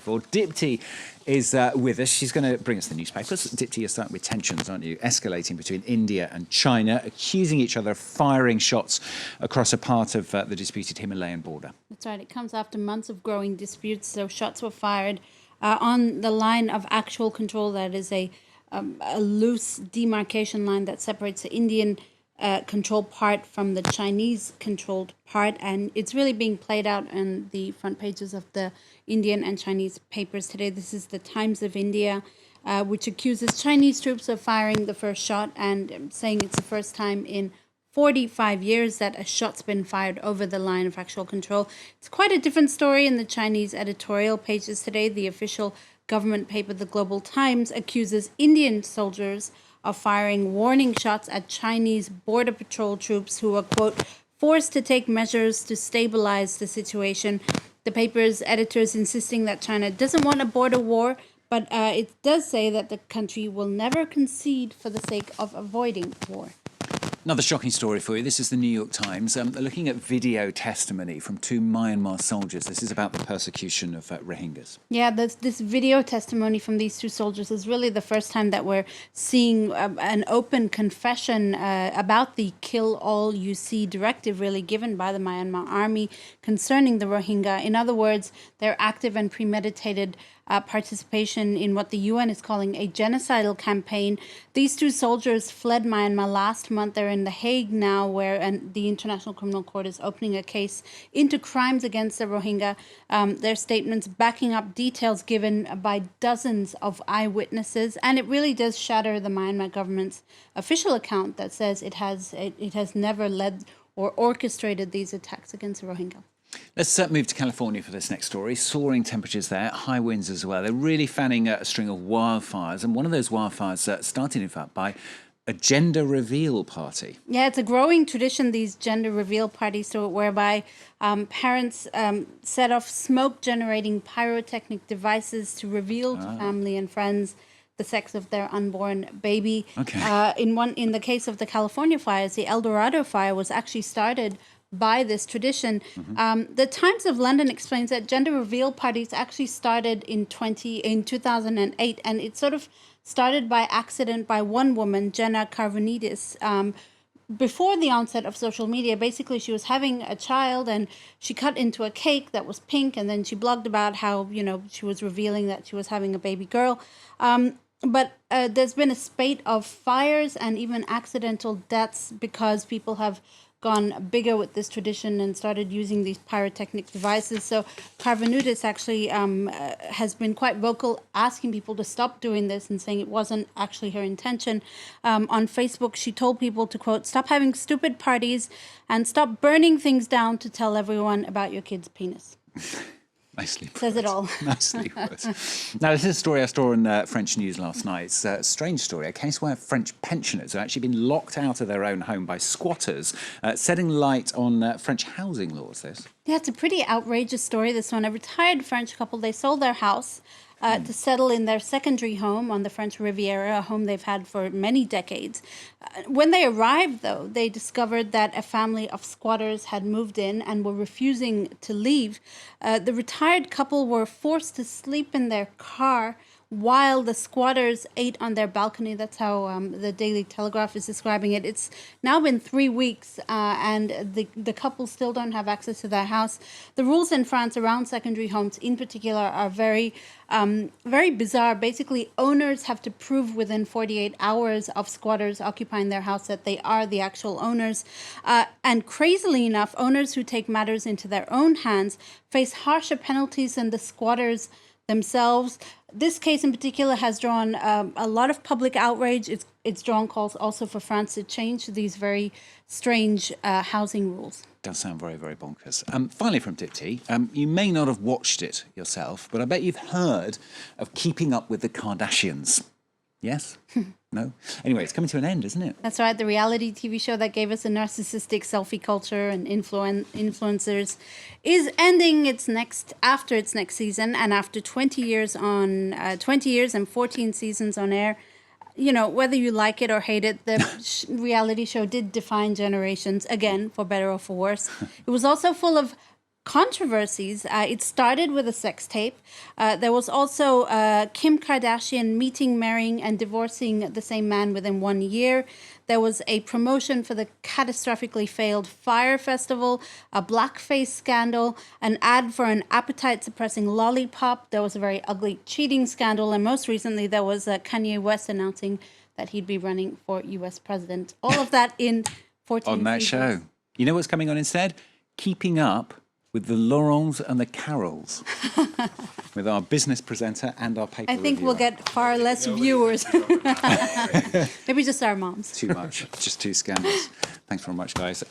before. Dipti is with us. She's going to bring us the newspapers. Dipti, you're starting with tensions, aren't you? Escalating between India and China, accusing each other of firing shots across a part of the disputed Himalayan border. That's right. It comes after months of growing disputes. So shots were fired on the line of actual control. That is a loose demarcation line that separates the Indian controlled part from the Chinese controlled part, and it's really being played out on the front pages of the Indian and Chinese papers today. This is the Times of India, which accuses Chinese troops of firing the first shot and saying it's the first time in 45 years that a shot's been fired over the line of actual control. It's quite a different story in the Chinese editorial pages today. The official government paper, the Global Times, accuses Indian soldiers of firing warning shots at Chinese border patrol troops who were, quote, forced to take measures to stabilize the situation. The paper's editors insisting that China doesn't want a border war, but it does say that the country will never concede for the sake of avoiding war. Another shocking story for you. This is the New York Times. They're looking at video testimony from 2 Myanmar soldiers. This is about the persecution of Rohingyas. Yeah, this video testimony from these 2 soldiers is really the first time that we're seeing an open confession about the kill all you see directive really given by the Myanmar army concerning the Rohingya. In other words, their active and premeditated participation in what the UN is calling a genocidal campaign. These 2 soldiers fled Myanmar last month. They're in The Hague now, where the International Criminal Court is opening a case into crimes against the Rohingya. Their statements backing up details given by dozens of eyewitnesses, and it really does shatter the Myanmar government's official account that says it has never led or orchestrated these attacks against the Rohingya. Let's move to California for this next story. Soaring temperatures there, high winds as well. They're really fanning a string of wildfires. And one of those wildfires started, in fact, by a gender reveal party. Yeah, it's a growing tradition, these gender reveal parties, whereby parents set off smoke-generating pyrotechnic devices to reveal to family and friends the sex of their unborn baby. Okay. In the case of the California fires, the El Dorado fire was actually started by this tradition. The Times of London explains that gender reveal parties actually started in 2008, and it sort of started by accident by one woman, Jenna Carvanidis. Before the onset of social media, basically she was having a child and she cut into a cake that was pink, and then she blogged about how, she was revealing that she was having a baby girl. But there's been a spate of fires and even accidental deaths because people have gone bigger with this tradition and started using these pyrotechnic devices. So Carvanudis actually has been quite vocal, asking people to stop doing this and saying it wasn't actually her intention. On Facebook, she told people to, quote, stop having stupid parties and stop burning things down to tell everyone about your kid's penis. Nicely put. Says it all. Nicely put. Now, this is a story I saw in French news last night. It's a strange story, a case where French pensioners have actually been locked out of their own home by squatters, setting light on French housing laws, this. Yeah, it's a pretty outrageous story, this one. A retired French couple, they sold their house to settle in their secondary home on the French Riviera, a home they've had for many decades. When they arrived, though, they discovered that a family of squatters had moved in and were refusing to leave. The retired couple were forced to sleep in their car while the squatters ate on their balcony. That's how the Daily Telegraph is describing it. It's now been 3 weeks and the couple still don't have access to their house. The rules in France around secondary homes in particular are very bizarre. Basically, owners have to prove within 48 hours of squatters occupying their house that they are the actual owners. And crazily enough, owners who take matters into their own hands face harsher penalties than the squatters themselves. This case in particular has drawn a lot of public outrage. It's drawn calls also for France to change these very strange housing rules. Does sound very, very bonkers. Finally from Dipti, you may not have watched it yourself, but I bet you've heard of Keeping Up with the Kardashians. Yes? No? Anyway, it's coming to an end, isn't it? That's right. The reality TV show that gave us a narcissistic selfie culture and influencers is ending after its next season, and after 20 years and 14 seasons on air. Whether you like it or hate it, the reality show did define generations, again, for better or for worse. It was also full of controversies. It started with a sex tape. There was also Kim Kardashian meeting, marrying, and divorcing the same man within 1 year. There was a promotion for the catastrophically failed Fire Festival, a blackface scandal, an ad for an appetite-suppressing lollipop. There was a very ugly cheating scandal. And most recently, there was Kanye West announcing that he'd be running for US president. All of that in 14 On that seasons. show. You know what's coming on instead? Keeping Up with the Laurents and the Carols. With our business presenter and our paper I think we'll reviewer. get far less viewers. Maybe just our moms. Too much. Just too scandalous. Thanks very much, guys.